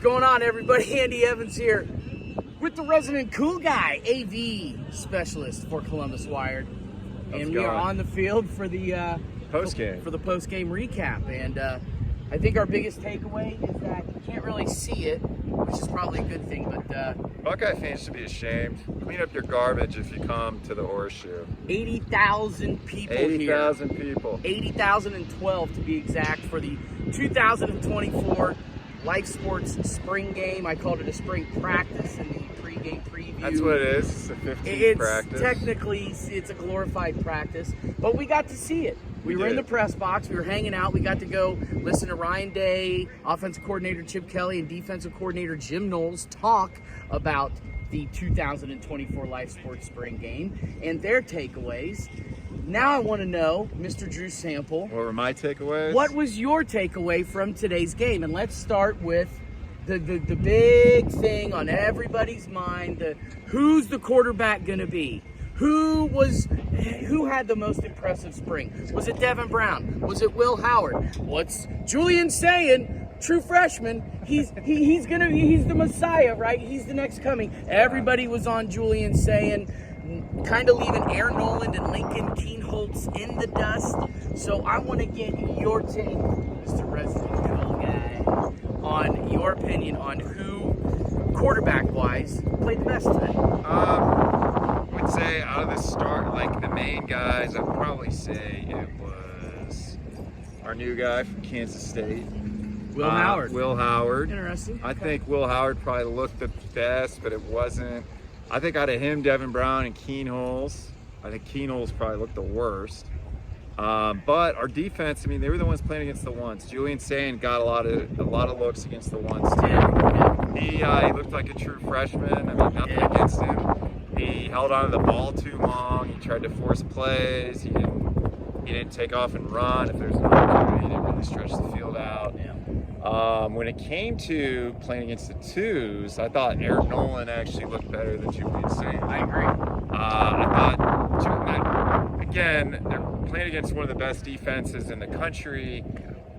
going on, everybody? Andy Evans here with the resident cool guy, AV specialist for Columbus Wired. And we are on the field for the post-game recap. And I think our biggest takeaway is that you can't really see it, which is probably a good thing. But Buckeye fans should be ashamed. Clean up your garbage if you come to the Horseshoe. 80,000 people 80,000 people. 80,012 to be exact for the 2024 Life Sports Spring Game. I called it a spring practice in the pregame preview. That's what it is. It's a 15th practice. Technically, it's a glorified practice, but we got to see it. We were in the press box. We were hanging out. We got to go listen to Ryan Day, offensive coordinator Chip Kelly, and defensive coordinator Jim Knowles talk about the 2024 Life Sports Spring Game and their takeaways. Now I want to know, Mr. Drew Sample. What were my takeaways? What was your takeaway from today's game? And let's start with the big thing on everybody's mind, who's the quarterback going to be? Who had the most impressive spring? Was it Devin Brown? Was it Will Howard? What's Julian saying? True freshman. He's the Messiah, right? He's the next coming. Everybody was on Julian saying, kind of leaving Aaron Noland and Lincoln Keenholz in the dust. So I want to get your take, Mr. Resident Cool Guy, on your opinion on who, quarterback-wise, played the best today. I would say out of the start, like the main guys, I'd probably say it was our new guy from Kansas State. Will Howard. Will Howard. Interesting. I think Will Howard probably looked the best, but it wasn't. I think out of him, Devin Brown and Keenholz, I think Keenholz probably looked the worst. But our defense, I mean, they were the ones playing against the ones. Julian Sayin got a lot of looks against the ones too. He looked like a true freshman. I mean, nothing against him. He held on to the ball too long. He tried to force plays. He didn't take off and run. If there's an opportunity, he didn't really stretch the field out. When it came to playing against the twos, I thought Aaron Noland actually looked better than Julian Sayin. I agree. I thought, again, they're playing against one of the best defenses in the country,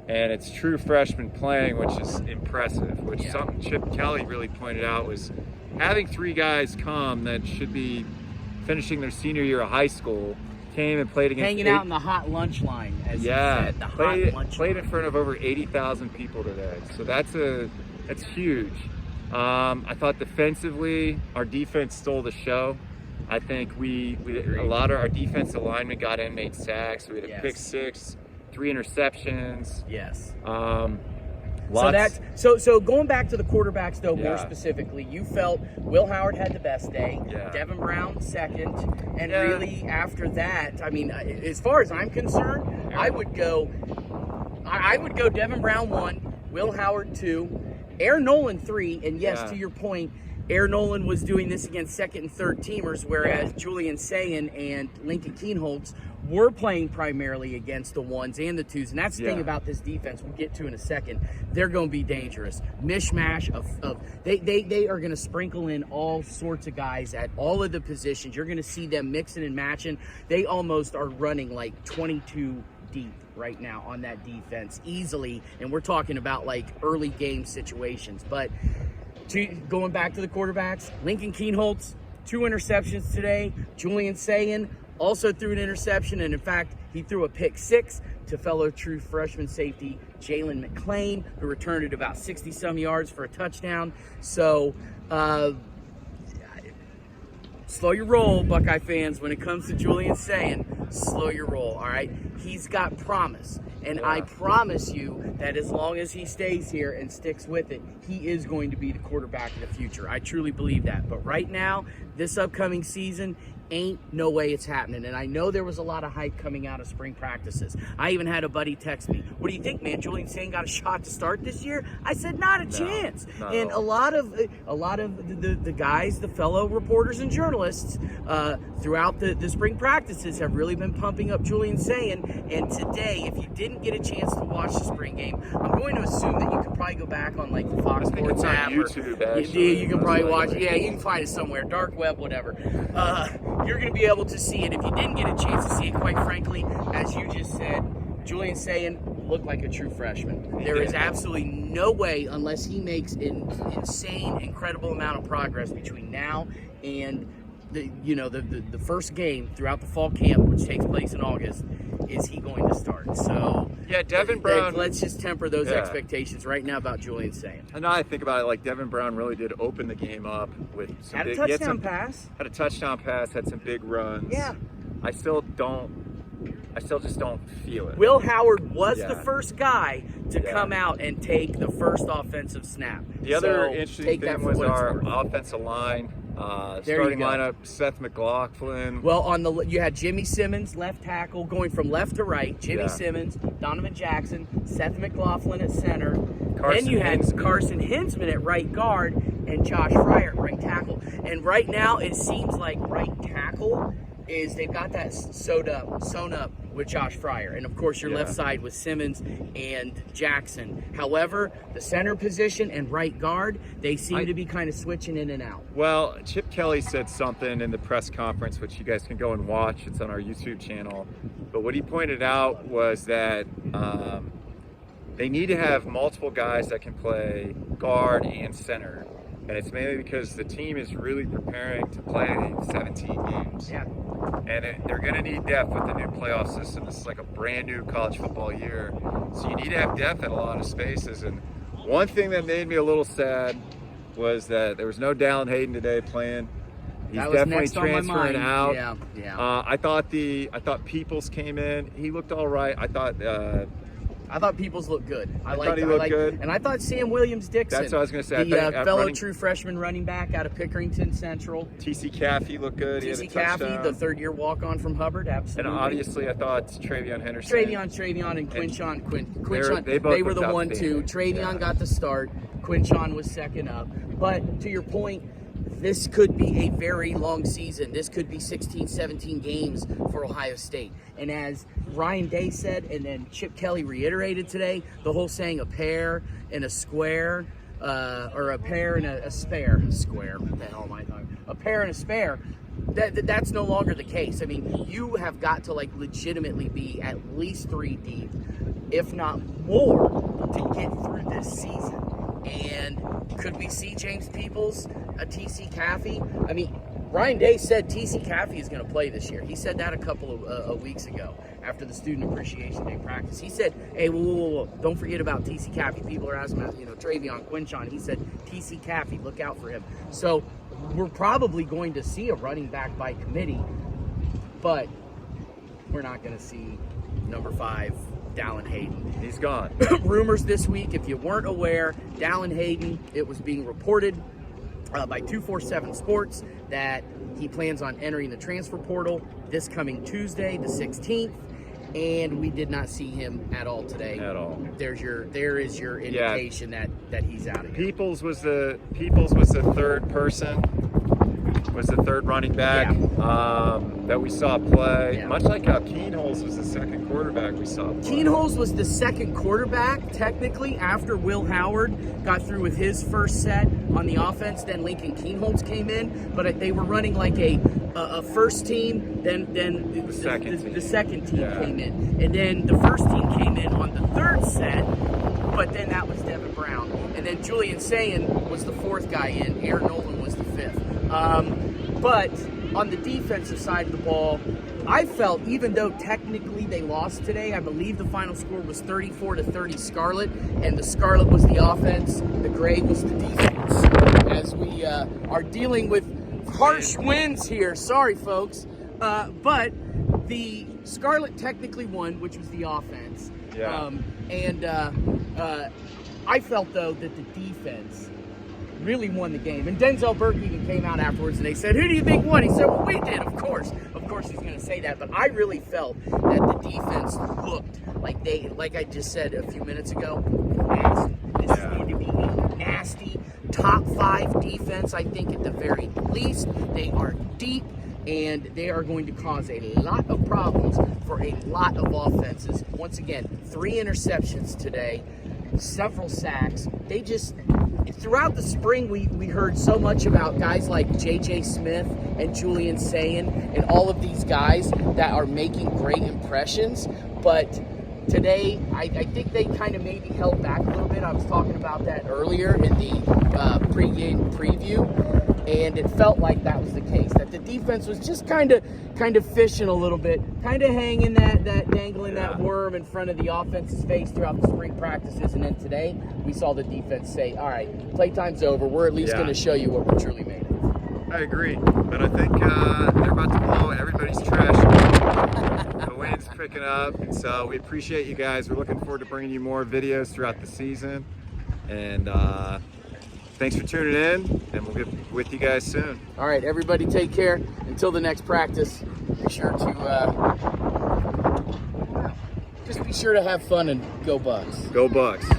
and it's true freshmen playing, which is impressive, something Chip Kelly really pointed out was having three guys come that should be finishing their senior year of high school, came and played against hanging out in the hot lunch line, as you said, the hot lunch played line. in front of over 80,000 people today. So that's huge. I thought defensively, our defense stole the show. I think a lot of our defensive linemen got in, made sacks. We had a pick six, 3 interceptions. Yes. So going back to the quarterbacks, though, more specifically, you felt Will Howard had the best day, Devin Brown second, and really after that, I mean, as far as I'm concerned, I would go Devin Brown 1, Will Howard 2, Aaron Noland 3, and to your point, Aaron Noland was doing this against second and third teamers, whereas Julian Sayin and Lincoln Keenholz were playing primarily against the ones and the twos. And that's the thing about this defense we'll get to in a second. They're going to be dangerous. Mishmash of they are going to sprinkle in all sorts of guys at all of the positions. You're going to see them mixing and matching. They almost are running like 22 deep right now on that defense easily. And we're talking about like early game situations. But going back to the quarterbacks, Lincoln Keenholz, 2 interceptions today. Julian Sayin also threw an interception, and in fact, he threw a pick 6 to fellow true freshman safety Jalen McClain, who returned it about 60-some yards for a touchdown. So, slow your roll, Buckeye fans. When it comes to Julian Sayin, slow your roll, all right? He's got promise. And I promise you that as long as he stays here and sticks with it, he is going to be the quarterback of the future. I truly believe that. But right now, this upcoming season, ain't no way it's happening. And I know there was a lot of hype coming out of spring practices. I even had a buddy text me, "What do you think, man? Julian Sayin got a shot to start this year?" I said, "Not a chance." And a lot of the guys, the fellow reporters and journalists throughout the spring practices have really been pumping up Julian Sayin. And today, if you didn't get a chance to watch the spring game, I'm going to assume that you could probably go back on like the Fox Sports app. YouTube, actually. You can probably watch it. Yeah, you can find it somewhere, dark web, whatever. You're going to be able to see it. If you didn't get a chance to see it, quite frankly, as you just said, Julian Sayin look like a true freshman. There is absolutely no way, unless he makes an insane, incredible amount of progress between now and the first game throughout the fall camp, which takes place in August, is he going to start. So yeah, Devin Brown. Let's just temper those expectations right now about Julian Saying. And now I think about it, like Devin Brown really did open the game up with some had big, a touchdown pass. Had a touchdown pass. Had some big runs. Yeah. I still just don't feel it. Will Howard was the first guy to come out and take the first offensive snap. The other interesting thing was our offensive line. Starting lineup: Seth McLaughlin. Well, you had Jimmy Simmons, left tackle, going from left to right. Jimmy Simmons, Donovan Jackson, Seth McLaughlin at center. Then you had Carson Hinsman at right guard and Josh Fryer at right tackle. And right now, it seems like right tackle is they've got that sewn up with Josh Fryer. And of course, your left side was Simmons and Jackson. However, the center position and right guard, they seem to be kind of switching in and out. Well, Chip Kelly said something in the press conference, which you guys can go and watch. It's on our YouTube channel. But what he pointed out was that they need to have multiple guys that can play guard and center. And it's mainly because the team is really preparing to play 17 games. Yeah. And they're going to need depth with the new playoff system. This is like a brand new college football year. So you need to have depth at a lot of spaces. And one thing that made me a little sad was that there was no Dallin Hayden today playing. He's definitely transferring out. Yeah. I thought Peoples came in. He looked all right. I thought Peoples looked good. I thought he looked good. And I thought Sam Williams-Dixon, that's what I was going to say. The fellow true freshman running back out of Pickerington Central. TC Caffey looked good. TC Caffey, the third-year walk-on from Hubbard, absolutely. And obviously, I thought Travion Henderson. Travion and Quinshon. They were the 1-2. Travion got the start. Quinshon was second up. But to your point, this could be a very long season. This could be 16, 17 games for Ohio State. And as Ryan Day said, and then Chip Kelly reiterated today, the whole saying a pair and a square, or a pair and a spare. Square, what the hell am I talking? A pair and a spare. That's no longer the case. I mean, you have got to legitimately be at least 3 deep, if not more, to get through this season. And could we see James Peoples, a TC Caffey? I mean, Ryan Day said TC Caffey is going to play this year. He said that a couple of weeks ago after the Student Appreciation Day practice. He said, hey, whoa, don't forget about TC Caffey. People are asking about, Travion Quinshon. He said, TC Caffey, look out for him. So we're probably going to see a running back by committee, but we're not going to see number 5, Dallin Hayden. He's gone. Rumors this week, if you weren't aware, Dallin Hayden, it was being reported by 247 Sports that he plans on entering the transfer portal this coming Tuesday, the 16th, and we did not see him at all today. At all. There is your indication that he's out of here. Peoples was the third person. Was the third running back that we saw play. Much like how Keenholz was the second quarterback we saw play. Keenholz was the second quarterback, technically, after Will Howard got through with his first set on the offense. Then Lincoln Keenholz came in, but they were running like a first team, then the second team came in. And then the first team came in on the third set, but then that was Devin Brown. And then Julian Saying was the fourth guy in. Aaron Nolan was the fifth. But on the defensive side of the ball, I felt, even though technically they lost today, I believe the final score was 34-30 Scarlet, and the Scarlet was the offense, the gray was the defense. As we are dealing with harsh winds here, sorry folks, but the Scarlet technically won, which was the offense. I felt though that the defense really won the game. And Denzel Burke even came out afterwards and they said, who do you think won? He said, well, we did, of course. Of course he's going to say that. But I really felt that the defense looked like I just said a few minutes ago, nasty. This is going to be a nasty top 5 defense, I think, at the very least. They are deep, and they are going to cause a lot of problems for a lot of offenses. Once again, 3 interceptions today, several sacks. They just... Throughout the spring, we heard so much about guys like J.J. Smith and Julian Saying and all of these guys that are making great impressions. But today, I think they kind of maybe held back a little bit. I was talking about that earlier in the pregame preview, and it felt like that was the case. That the defense was just kind of fishing a little bit, kind of hanging dangling that worm in front of the offense's face throughout the spring practices. And then today, we saw the defense say, "All right, playtime's over. We're at least going to show you what we're truly made of." I agree, but I think they're about to blow everybody's trash. The wind's picking up, and so we appreciate you guys. We're looking forward to bringing you more videos throughout the season, and thanks for tuning in, and we'll get with you guys soon. All right, everybody take care. Until the next practice, be sure to just be sure to have fun and go Bucks. Go Bucks.